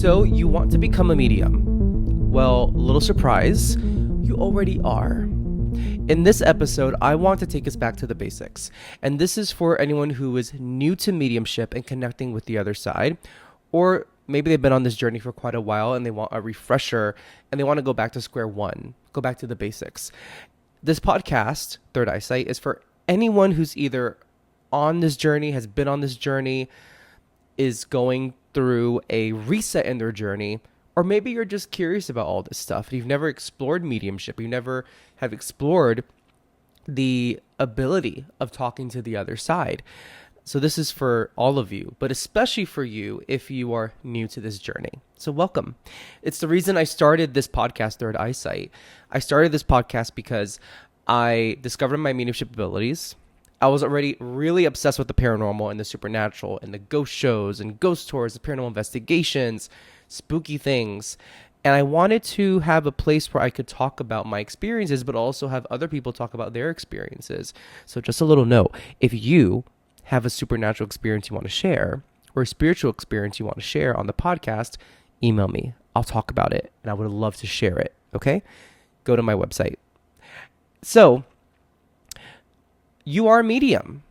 So you want to become a medium? Well, little surprise, you already are. In this episode, I want to take us back to the basics. And this is for anyone who is new to mediumship and connecting with the other side, or maybe they've been on this journey for quite a while and they want a refresher and they want to go back to square one, go back to the basics. This podcast, Third Eyesight, is for anyone who's either on this journey, has been on this journey, is going through a reset in their journey, or maybe you're just curious about all this stuff. You've never explored mediumship. You never have explored the ability of talking to the other side. So this is for all of you, but especially for you if you are new to this journey. So welcome. It's the reason I started this podcast, Third Eyesight. I started this podcast because I discovered my mediumship abilities. I was already really obsessed with the paranormal and the supernatural and the ghost shows and ghost tours, the paranormal investigations, spooky things. And I wanted to have a place where I could talk about my experiences, but also have other people talk about their experiences. So just a little note, if you have a supernatural experience you want to share or a spiritual experience you want to share on the podcast, email me. I'll talk about it and I would love to share it. Okay? Go to my website. So, you are a medium.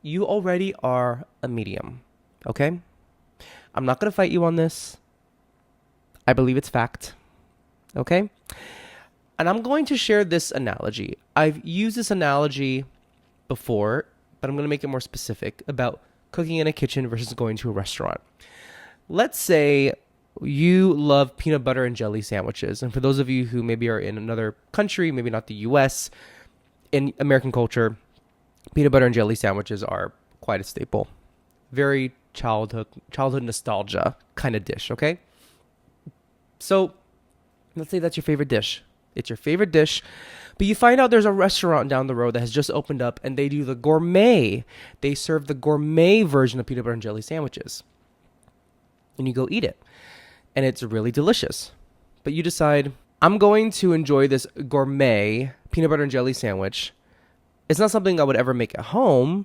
You already are a medium. Okay? I'm not going to fight you on this. I believe it's fact. Okay? And I'm going to share this analogy. I've used this analogy before, but I'm going to make it more specific about cooking in a kitchen versus going to a restaurant. Let's say you love peanut butter and jelly sandwiches. And for those of you who maybe are in another country, maybe not the US, in American culture, peanut butter and jelly sandwiches are quite a staple. Very childhood nostalgia kind of dish, okay? So let's say that's your favorite dish. It's your favorite dish, but you find out there's a restaurant down the road that has just opened up and they do the gourmet. They serve the gourmet version of peanut butter and jelly sandwiches. And you go eat it. And it's really delicious. But you decide, I'm going to enjoy this gourmet peanut butter and jelly sandwich. It's not something I would ever make at home.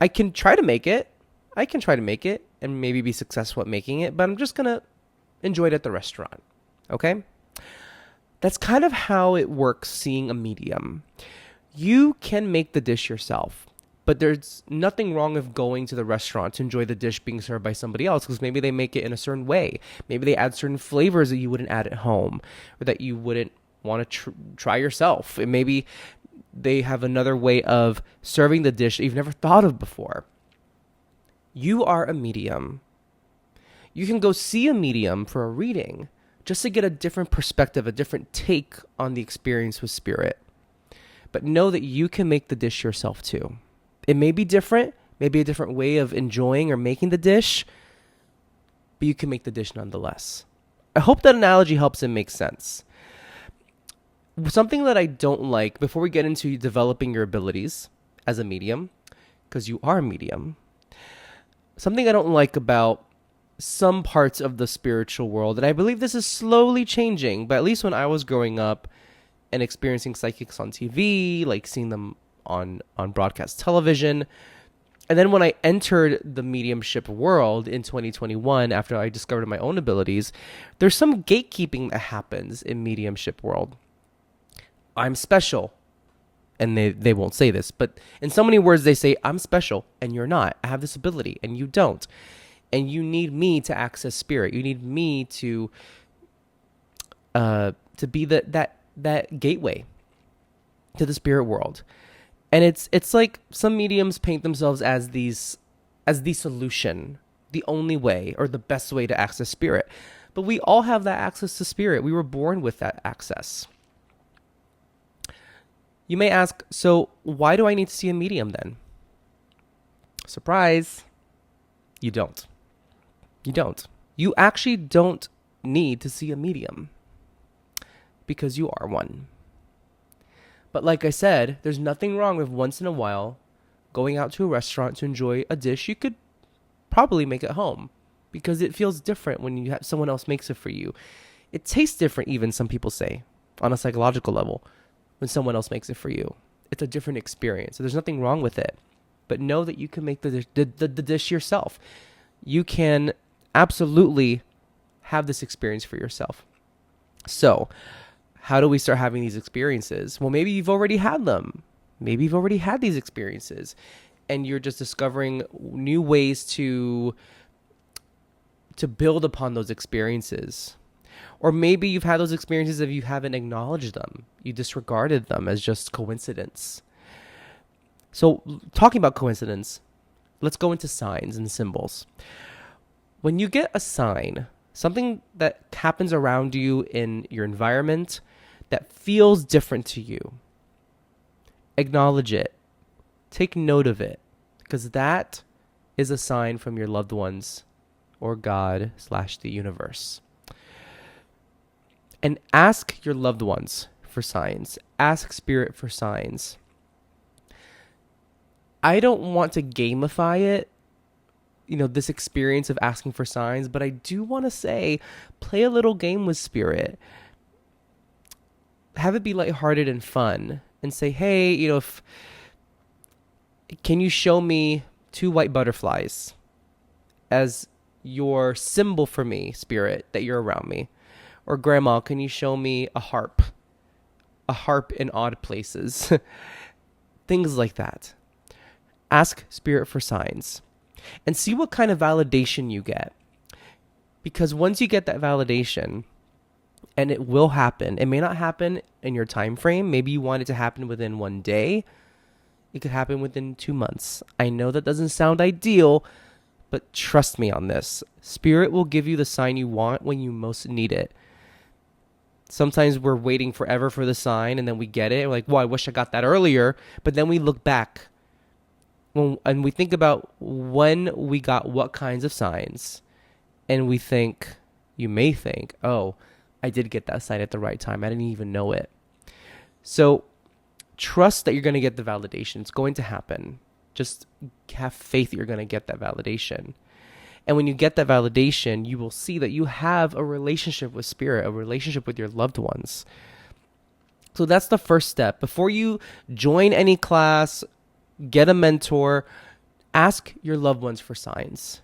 I can try to make it. And maybe be successful at making it, but I'm just going to enjoy it at the restaurant. Okay? That's kind of how it works seeing a medium. You can make the dish yourself, but there's nothing wrong with going to the restaurant to enjoy the dish being served by somebody else because maybe they make it in a certain way. Maybe they add certain flavors that you wouldn't add at home or that you wouldn't want to try yourself. And maybe they have another way of serving the dish that you've never thought of before. You are a medium. You can go see a medium for a reading just to get a different perspective, a different take on the experience with spirit. But know that you can make the dish yourself too. It may be different, maybe a different way of enjoying or making the dish, but you can make the dish nonetheless. I hope that analogy helps and makes sense. Something that I don't like, before we get into developing your abilities as a medium, because you are a medium, something I don't like about some parts of the spiritual world, and I believe this is slowly changing, but at least when I was growing up and experiencing psychics on TV, like seeing them on broadcast television, and then when I entered the mediumship world in 2021, after I discovered my own abilities, there's some gatekeeping that happens in mediumship world. I'm special. And they won't say this, but in so many words, they say, I'm special and you're not. I have this ability and you don't. And you need me to access spirit. You need me to be that gateway to the spirit world. And it's like some mediums paint themselves as the solution, the only way or the best way to access spirit. But we all have that access to spirit. We were born with that access. You may ask, so why do I need to see a medium then? Surprise. You don't. You don't. You actually don't need to see a medium because you are one. But like I said, there's nothing wrong with once in a while going out to a restaurant to enjoy a dish you could probably make at home because it feels different when you have someone else makes it for you. It tastes different, even some people say, on a psychological level. When someone else makes it for you, it's a different experience. So there's nothing wrong with it. But know that you can make the dish yourself. You can absolutely have this experience for yourself. So, how do we start having these experiences? Well, maybe you've already had them. Maybe you've already had these experiences and you're just discovering new ways to build upon those experiences. Or maybe you've had those experiences and you haven't acknowledged them. You disregarded them as just coincidence. So, talking about coincidence, let's go into signs and symbols. When you get a sign, something that happens around you in your environment that feels different to you, acknowledge it. Take note of it, because that is a sign from your loved ones or God / the universe. And ask your loved ones for signs. Ask Spirit for signs. I don't want to gamify it, this experience of asking for signs, but I do want to say, play a little game with Spirit. Have it be lighthearted and fun, and say, hey, can you show me 2 white butterflies as your symbol for me, Spirit, that you're around me? Or Grandma, can you show me a harp in odd places? Things like that. Ask Spirit for signs and see what kind of validation you get. Because once you get that validation, and it will happen, it may not happen in your time frame. Maybe you want it to happen within 1 day. It could happen within 2 months. I know that doesn't sound ideal, but trust me on this. Spirit will give you the sign you want when you most need it. Sometimes we're waiting forever for the sign and then we get it. We're like, well, I wish I got that earlier. But then we look back and we think about when we got what kinds of signs. And you may think, oh, I did get that sign at the right time. I didn't even know it. So trust that you're going to get the validation. It's going to happen. Just have faith that you're going to get that validation. And when you get that validation, you will see that you have a relationship with Spirit, a relationship with your loved ones. So that's the first step. Before you join any class, get a mentor, ask your loved ones for signs.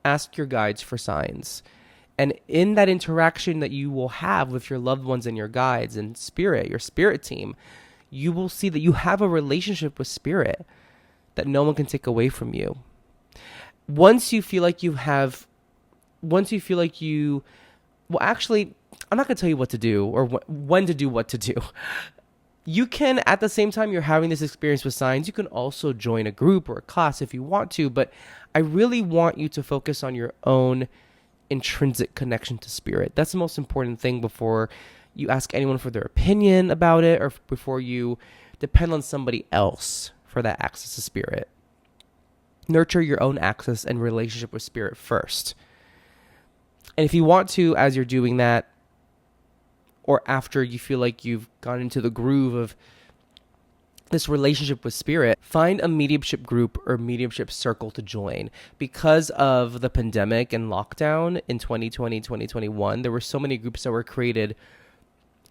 Ask your guides for signs. And in that interaction that you will have with your loved ones and your guides and Spirit, your Spirit team, you will see that you have a relationship with Spirit that no one can take away from you. Once you feel like I'm not going to tell you what to do or when to do what to do. You can, at the same time you're having this experience with signs, you can also join a group or a class if you want to, but I really want you to focus on your own intrinsic connection to Spirit. That's the most important thing before you ask anyone for their opinion about it or before you depend on somebody else for that access to Spirit. Nurture your own access and relationship with Spirit first. And if you want to, as you're doing that, or after you feel like you've gone into the groove of this relationship with Spirit, find a mediumship group or mediumship circle to join. Because of the pandemic and lockdown in 2020, 2021, there were so many groups that were created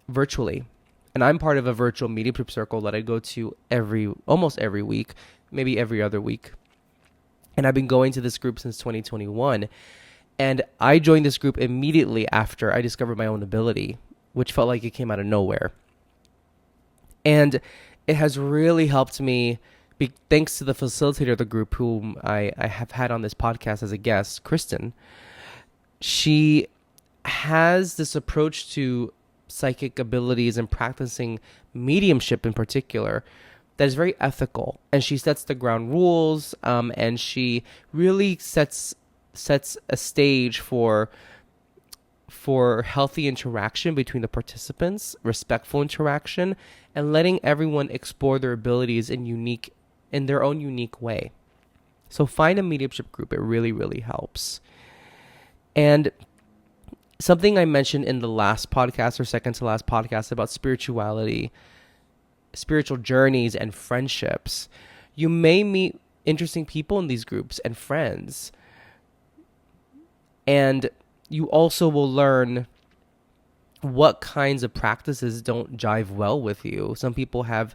virtually. And I'm part of a virtual mediumship circle that I go to almost every week, maybe every other week. And I've been going to this group since 2021. And I joined this group immediately after I discovered my own ability, which felt like it came out of nowhere. And it has really helped me, thanks to the facilitator of the group, whom I have had on this podcast as a guest, Kristen. She has this approach to psychic abilities and practicing mediumship in particular that is very ethical, and she sets the ground rules, and she really sets a stage for healthy interaction between the participants, respectful interaction, and letting everyone explore their abilities in their own unique way. So find a mediumship group. It really, really helps. And something I mentioned in the last podcast or second to last podcast about spirituality, spiritual journeys, and friendships. You may meet interesting people in these groups and friends. And you also will learn what kinds of practices don't jive well with you. Some people have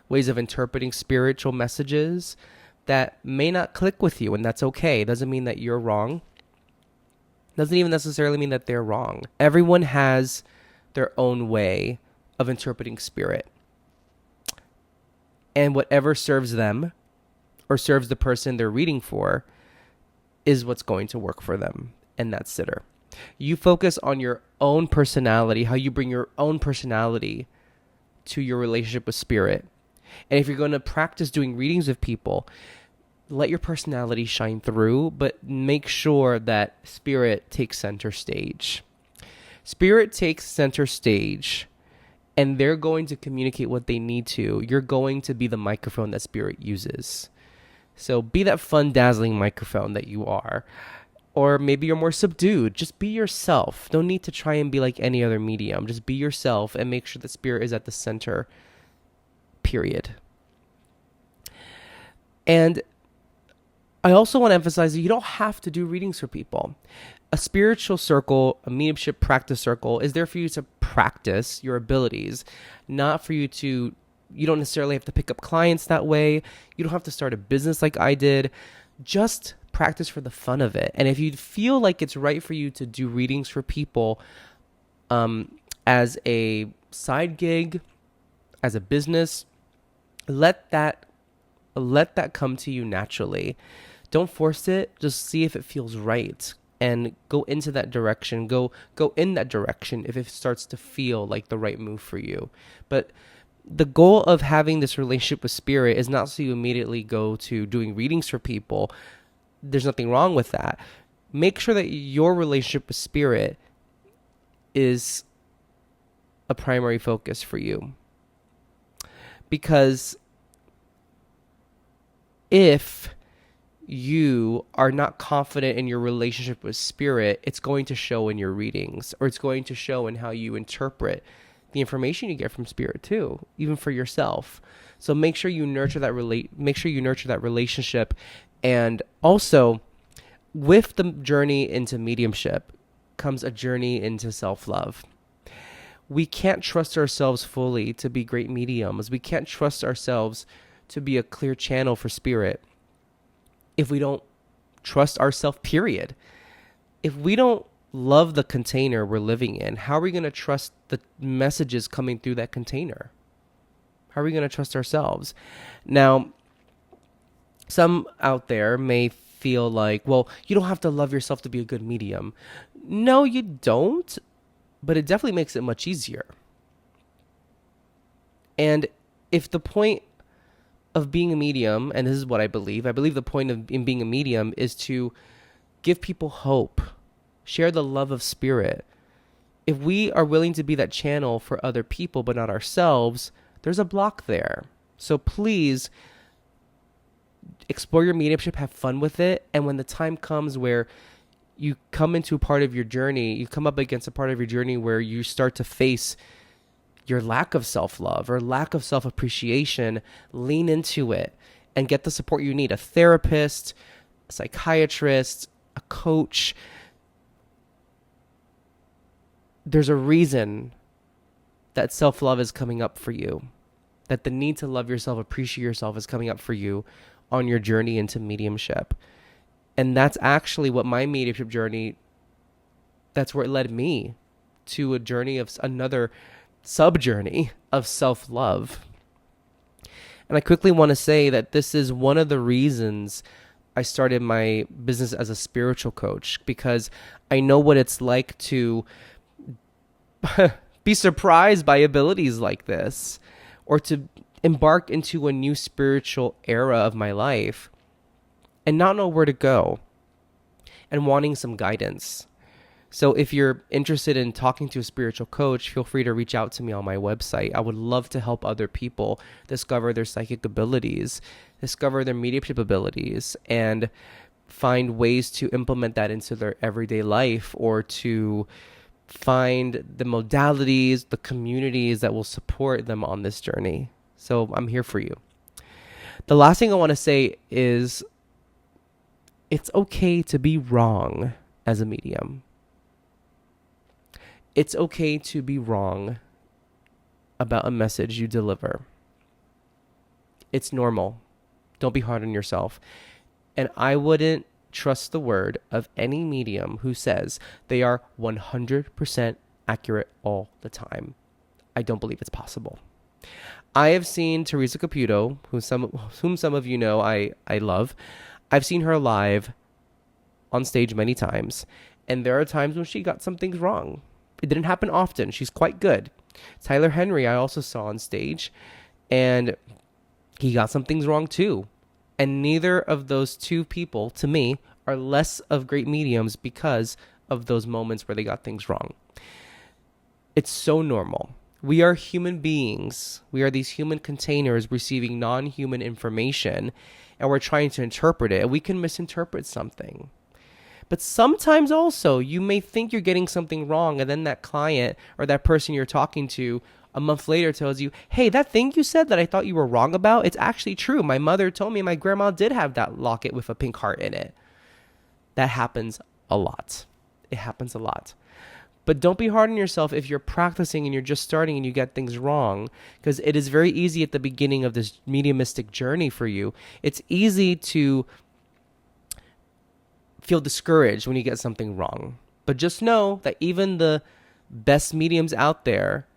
ways of interpreting spiritual messages that may not click with you, and that's okay. It doesn't mean that you're wrong. Doesn't even necessarily mean that they're wrong. Everyone has their own way of interpreting spirit. And whatever serves them or serves the person they're reading for is what's going to work for them and that sitter. You focus on your own personality, how you bring your own personality to your relationship with spirit. And if you're going to practice doing readings with people, let your personality shine through, but make sure that spirit takes center stage. Spirit takes center stage, and they're going to communicate what they need to. You're going to be the microphone that spirit uses. So be that fun, dazzling microphone that you are. Or maybe you're more subdued. Just be yourself. Don't need to try and be like any other medium. Just be yourself and make sure that spirit is at the center, period. And I also want to emphasize that you don't have to do readings for people. A spiritual circle, a mediumship practice circle, is there for you to practice your abilities, not for you to, you don't necessarily have to pick up clients that way. You don't have to start a business like I did. Just practice for the fun of it. And if you feel like it's right for you to do readings for people as a side gig, as a business, let that come to you naturally. Don't force it. Just see if it feels right and go into that direction. Go in that direction if it starts to feel like the right move for you. But the goal of having this relationship with spirit is not so you immediately go to doing readings for people. There's nothing wrong with that. Make sure that your relationship with spirit is a primary focus for you. Because if you are not confident in your relationship with spirit, it's going to show in your readings, or it's going to show in how you interpret the information you get from spirit too, even for yourself. So make sure you nurture that relationship. And also, with the journey into mediumship comes a journey into self-love. We can't trust ourselves fully to be great mediums. We can't trust ourselves to be a clear channel for spirit if we don't trust ourselves, period. If we don't love the container we're living in, how are we going to trust the messages coming through that container? How are we going to trust ourselves? Now, some out there may feel like, well, you don't have to love yourself to be a good medium. No, you don't, but it definitely makes it much easier. And if the point of being a medium, and this is what I believe the point of in being a medium is to give people hope, share the love of spirit. If we are willing to be that channel for other people but not ourselves, there's a block there. So please explore your mediumship, have fun with it, and when the time comes where you come into a part of your journey, you come up against a part of your journey where you start to face your lack of self-love or lack of self-appreciation, lean into it and get the support you need. A therapist, a psychiatrist, a coach. There's a reason that self-love is coming up for you, that the need to love yourself, appreciate yourself is coming up for you on your journey into mediumship. And that's actually what my mediumship journey, that's where it led me to a journey of another sub-journey of self-love. And I quickly want to say that this is one of the reasons I started my business as a spiritual coach, because I know what it's like to be surprised by abilities like this, or to embark into a new spiritual era of my life and not know where to go and wanting some guidance. So if you're interested in talking to a spiritual coach, feel free to reach out to me on my website. I would love to help other people discover their psychic abilities, discover their mediumship abilities, and find ways to implement that into their everyday life, or to find the modalities, the communities that will support them on this journey. So I'm here for you. The last thing I want to say is it's okay to be wrong as a medium. It's okay to be wrong about a message you deliver. It's normal. Don't be hard on yourself. And I wouldn't trust the word of any medium who says they are 100% accurate all the time. I don't believe it's possible. I have seen Teresa Caputo, whom some of you know I love. I've seen her live on stage many times, and there are times when she got some things wrong. It didn't happen often. She's quite good. Tyler Henry I also saw on stage, and he got some things wrong too. And neither of those two people, to me, are less of great mediums because of those moments where they got things wrong. It's so normal. We are human beings. We are these human containers receiving non-human information, and we're trying to interpret it, and we can misinterpret something. But sometimes also, you may think you're getting something wrong, and then that client or that person you're talking to a month later tells you, hey, that thing you said that I thought you were wrong about, it's actually true. My mother told me my grandma did have that locket with a pink heart in it. That happens a lot. It happens a lot. But don't be hard on yourself if you're practicing and you're just starting and you get things wrong, because it is very easy at the beginning of this mediumistic journey for you. It's easy to feel discouraged when you get something wrong. But just know that even the best mediums out there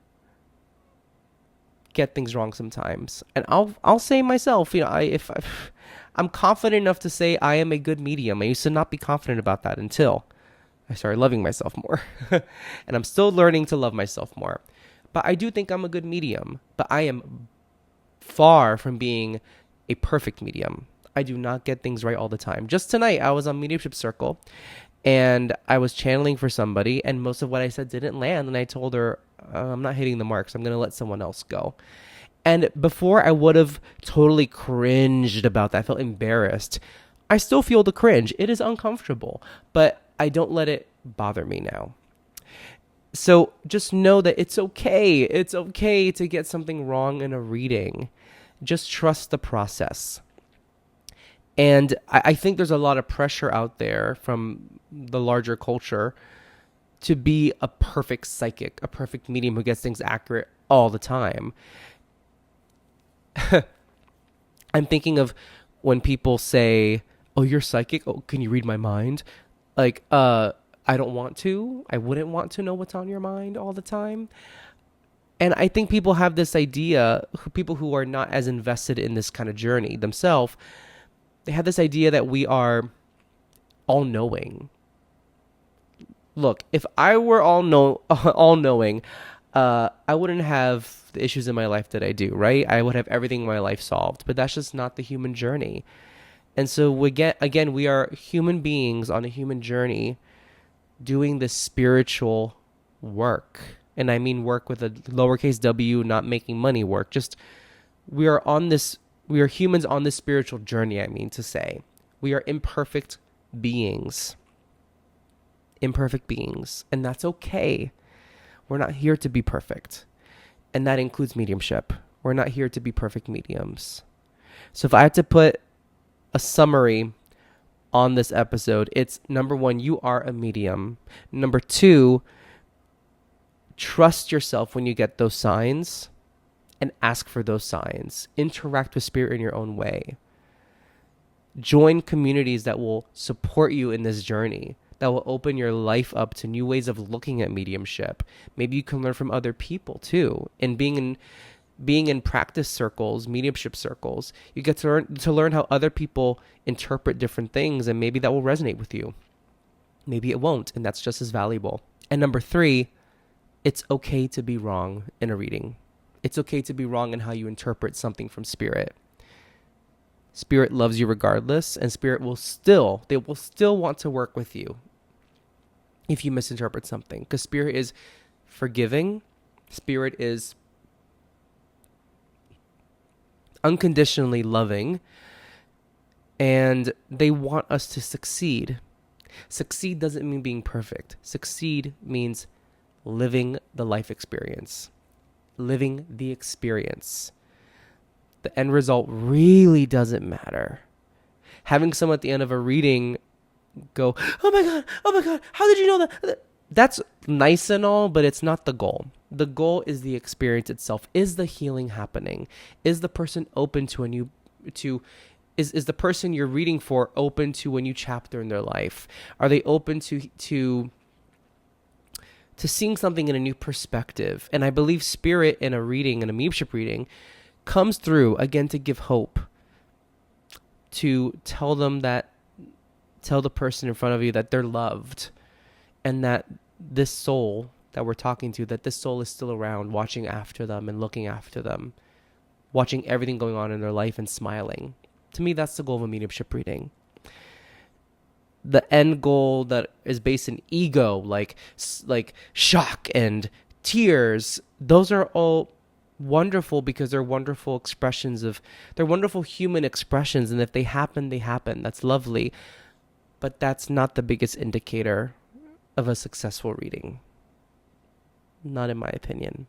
get things wrong sometimes. And I'll say myself, I'm confident enough to say I am a good medium. I used to not be confident about that until I started loving myself more. And I'm still learning to love myself more. But I do think I'm a good medium. But I am far from being a perfect medium. I do not get things right all the time. Just tonight, I was on Mediumship Circle, and I was channeling for somebody, and most of what I said didn't land. And I told her, I'm not hitting the marks. I'm going to let someone else go. And before I would have totally cringed about that, I felt embarrassed. I still feel the cringe. It is uncomfortable, but I don't let it bother me now. So just know that it's okay. It's okay to get something wrong in a reading. Just trust the process. And I think there's a lot of pressure out there from the larger culture to be a perfect psychic, a perfect medium who gets things accurate all the time. I'm thinking of when people say, oh, you're psychic? Oh, can you read my mind? Like, I don't want to. I wouldn't want to know what's on your mind all the time. And I think people have this idea, people who are not as invested in this kind of journey themselves, they have this idea that we are all-knowing. Look, if I were all-knowing, I wouldn't have the issues in my life that I do, right? I would have everything in my life solved. But that's just not the human journey. And so again, we are human beings on a human journey doing this spiritual work. And I mean work with a lowercase w, not making money work. Just we are humans on this spiritual journey, I mean to say. We are imperfect beings. Imperfect beings. And that's okay. We're not here to be perfect. And that includes mediumship. We're not here to be perfect mediums. So if I had to put a summary on this episode, it's number 1, you are a medium. Number 2, trust yourself when you get those signs and ask for those signs. Interact with spirit in your own way. Join communities that will support you in this journey, that will open your life up to new ways of looking at mediumship. Maybe you can learn from other people too. And being in practice circles, mediumship circles, you get to learn how other people interpret different things, and maybe that will resonate with you. Maybe it won't, and that's just as valuable. And number 3, it's okay to be wrong in a reading. It's okay to be wrong in how you interpret something from spirit. Spirit loves you regardless, and spirit will still want to work with you if you misinterpret something, because spirit is forgiving. Spirit is unconditionally loving, and they want us to succeed. Succeed doesn't mean being perfect. Succeed means living the life experience. Living the experience. The end result really doesn't matter. Having someone at the end of a reading go, oh my God, how did you know that? That's nice and all, but it's not the goal. The goal is the experience itself. Is the healing happening? Is the person open to is the person you're reading for open to a new chapter in their life? Are they open to seeing something in a new perspective? And I believe spirit in a reading, in a mediumship reading, comes through again to give hope, to tell the person in front of you that they're loved, and that this soul that we're talking to, that this soul is still around, watching after them and looking after them, watching everything going on in their life and smiling. To me, that's the goal of a mediumship reading. The end goal that is based in ego, like shock and tears, those are all wonderful because they're wonderful expressions they're wonderful human expressions, and if they happen, they happen. That's lovely. But that's not the biggest indicator of a successful reading. Not in my opinion.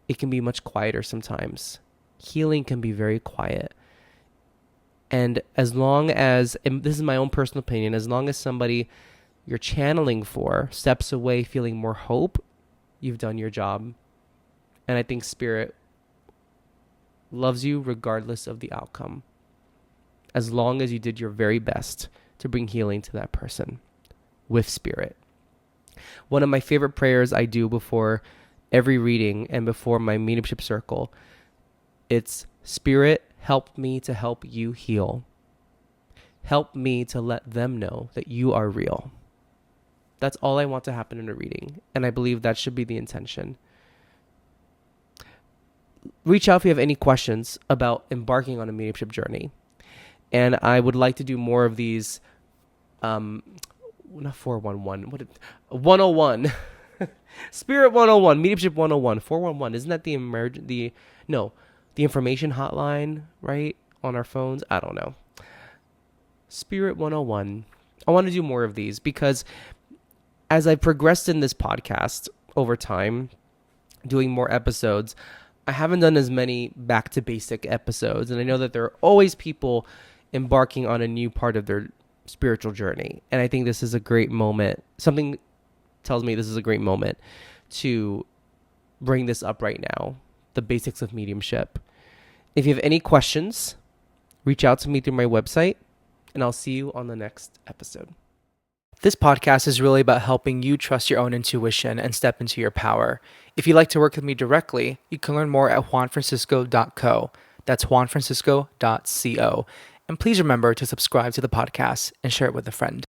It can be much quieter sometimes. Healing can be very quiet. And as long as, and this is my own personal opinion, as long as somebody you're channeling for steps away feeling more hope, you've done your job. And I think spirit loves you regardless of the outcome, as long as you did your very best to bring healing to that person with spirit. One of my favorite prayers I do before every reading and before my mediumship circle, it's, Spirit, help me to help you heal. Help me to let them know that you are real. That's all I want to happen in a reading, and I believe that should be the intention. Reach out if you have any questions about embarking on a mediumship journey. And I would like to do more of these, not 411, 101. Spirit 101, Mediumship 101, 411. Isn't that the information hotline, right? On our phones? I don't know. Spirit 101. I want to do more of these because as I progressed in this podcast over time, doing more episodes, I haven't done as many back to basic episodes. And I know that there are always people embarking on a new part of their spiritual journey. And I think this is a great moment. Something tells me this is a great moment to bring this up right now, the basics of mediumship. If you have any questions, reach out to me through my website, and I'll see you on the next episode. This podcast is really about helping you trust your own intuition and step into your power. If you'd like to work with me directly, you can learn more at juanfrancisco.co. That's juanfrancisco.co. And please remember to subscribe to the podcast and share it with a friend.